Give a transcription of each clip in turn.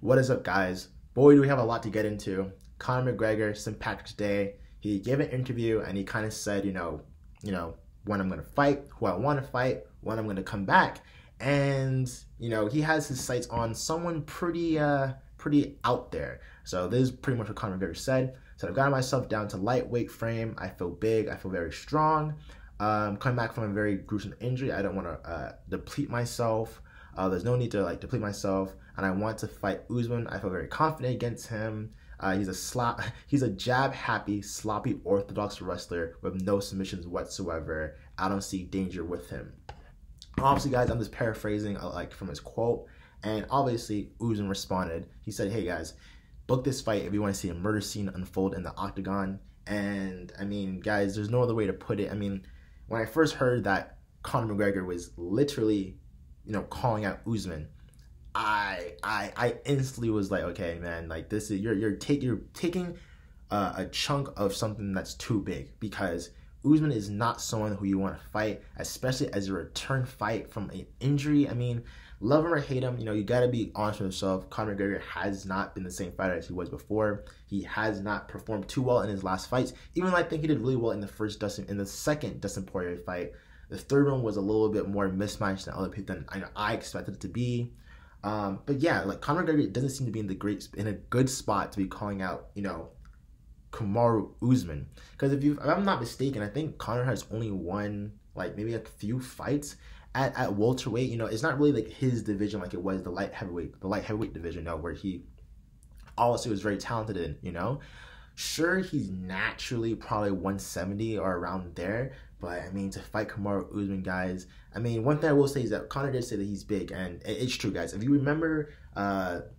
What is up, guys? Boy, do we have a lot to get into. Conor McGregor, St. Patrick's Day, he gave an interview and he kind of said, you know, when I'm going to fight, who I want to fight, when I'm going to come back. And, you know, he has his sights on someone pretty out there. So this is pretty much what Conor McGregor said. So I've got myself down to lightweight frame. I feel big. I feel very strong. Coming back from a very gruesome injury, I don't want to deplete myself. There's no need to deplete myself, and I want to fight Usman. I feel very confident against him. He's a jab-happy, sloppy, orthodox wrestler with no submissions whatsoever. I don't see danger with him. Obviously, guys, I'm just paraphrasing from his quote, and obviously Usman responded. He said, "Hey guys, book this fight if you want to see a murder scene unfold in the octagon." And I mean, guys, there's no other way to put it. I mean, when I first heard that Conor McGregor was literally, calling out Usman, I instantly was like, okay, man, like this is you're taking a chunk of something that's too big, because Usman is not someone who you want to fight, especially as a return fight from an injury. I mean, love him or hate him, you gotta be honest with yourself. Conor McGregor has not been the same fighter as he was before. He has not performed too well in his last fights, even though I think he did really well in the second Dustin Poirier fight. The third one was a little bit more mismatched than other people than I expected it to be. But yeah, Conor McGregor doesn't seem to be in a good spot to be calling out, Kamaru Usman. Because if I'm not mistaken, I think Conor has only won maybe a few fights at welterweight. It's not really his division like it was the light heavyweight division, where he obviously was very talented in, Sure, he's naturally probably 170 or around there, but I mean, to fight Kamaru Usman, guys, I mean, one thing I will say is that Conor did say that he's big, and it's true, guys. If you remember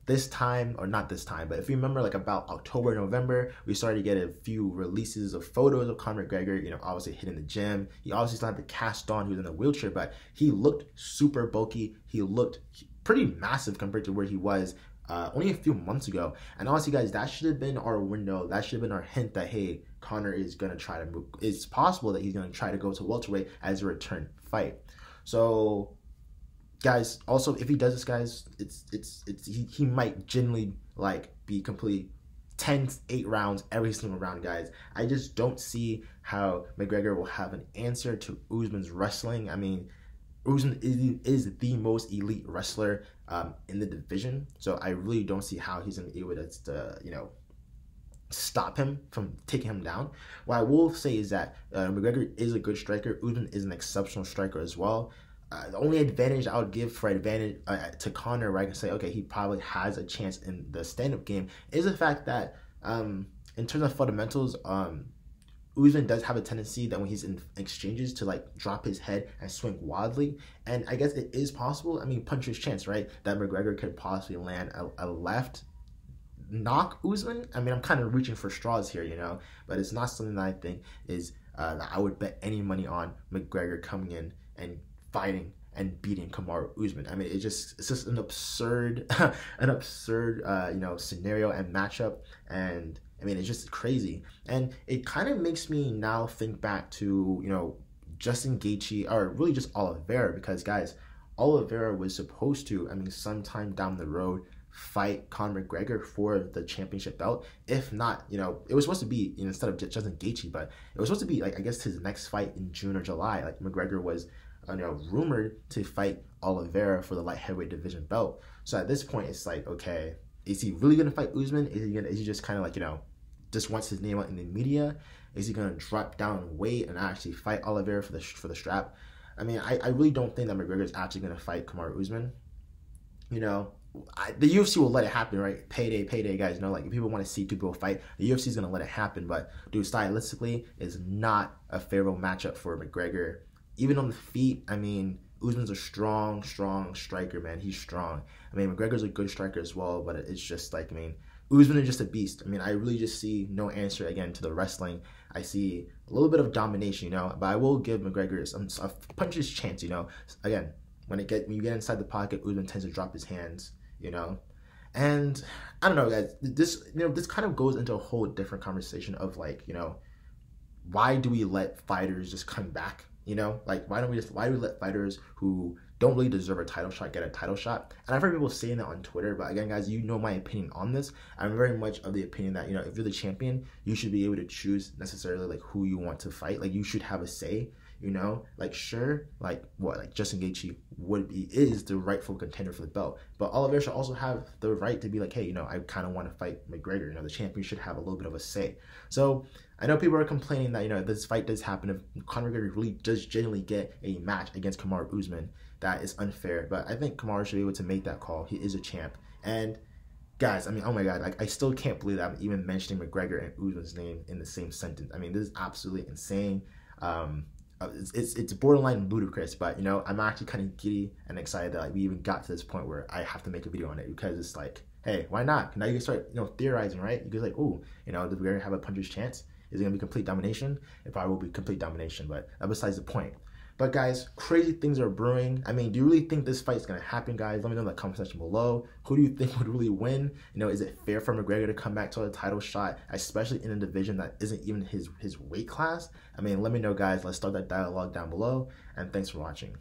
this time, or not this time, but if you remember about October, November, we started to get a few releases of photos of Conor McGregor, obviously hitting the gym. He obviously still had the cast on, he was in a wheelchair, but he looked super bulky. He looked pretty massive compared to where he was only a few months ago. And honestly, guys, that should have been our window. That should have been our hint that, hey, Conor is going to try to move. It's possible that he's going to try to go to welterweight as a return fight. So, guys, also, if he does this, guys, he might genuinely be completely 10-8 rounds every single round, guys. I just don't see how McGregor will have an answer to Usman's wrestling. I mean, Usman is the most elite wrestler in the division, so I really don't see how he's going to be able to, stop him from taking him down. What I will say is that McGregor is a good striker. Usman is an exceptional striker as well. The only advantage I would give to Conor, where I can say, okay, he probably has a chance in the stand-up game, is the fact that in terms of fundamentals, Usman does have a tendency that when he's in exchanges to drop his head and swing wildly, and I guess it is possible. I mean, puncher's chance, right? That McGregor could possibly land a left knock Usman. I mean, I'm kind of reaching for straws here, but it's not something that I think is that I would bet any money on McGregor coming in and fighting and beating Kamaru Usman. I mean, it's just an absurd scenario and matchup, and I mean, it's just crazy. And it kind of makes me now think back to, Justin Gaethje, or really just Oliveira, because, guys, Oliveira was supposed to, I mean, sometime down the road, fight Conor McGregor for the championship belt. If not, it was supposed to be, instead of Justin Gaethje, but it was supposed to be, I guess, his next fight in June or July. McGregor was, rumored to fight Oliveira for the light heavyweight division belt. So at this point, it's okay, is he really going to fight Usman? Is he just kind of just wants his name out in the media? Is he going to drop down weight and actually fight Oliveira for the strap? I mean, I really don't think that McGregor is actually going to fight Kamaru Usman. The UFC will let it happen, right? Payday, guys. If people want to see two people fight, the UFC is going to let it happen. But, dude, stylistically, is not a favorable matchup for McGregor. Even on the feet, I mean, Usman's a strong striker, man. He's strong. I mean, McGregor's a good striker as well, but it's just Usman is just a beast. I mean, I really just see no answer, again, to the wrestling. I see a little bit of domination, but I will give McGregor a puncher's chance, Again, when you get inside the pocket, Usman tends to drop his hands, And I don't know, guys. This kind of goes into a whole different conversation of why do we let fighters just come back? Why do we let fighters who don't really deserve a title shot, get a title shot. And I've heard people saying that on Twitter, but again, guys, you know my opinion on this. I'm very much of the opinion that, if you're the champion, you should be able to choose necessarily like who you want to fight. Like, you should have a say, like, sure, like Justin Gaethje is the rightful contender for the belt, but Oliveira should also have the right to be like, hey, I kind of want to fight McGregor. The champion should have a little bit of a say. So I know people are complaining that, if this fight does happen, if Conor McGregor really does genuinely get a match against Kamaru Usman, that is unfair. But I think Kamaru should be able to make that call. He is a champ. And guys, I mean, oh my God, like, I still can't believe that I'm even mentioning McGregor and Usman's name in the same sentence. I mean, this is absolutely insane. It's borderline ludicrous, but I'm actually kind of giddy and excited that, like, we even got to this point where I have to make a video on it, because it's like, hey, why not? Now you can start theorizing, right? You can like, oh, does McGregor have a puncher's chance? Is it gonna be complete domination? It probably will be complete domination, but that's besides the point. But guys, crazy things are brewing. I mean, do you really think this fight is going to happen, guys? Let me know in the comment section below. Who do you think would really win? Is it fair for McGregor to come back to a title shot, especially in a division that isn't even his weight class? I mean, let me know, guys. Let's start that dialogue down below. And thanks for watching.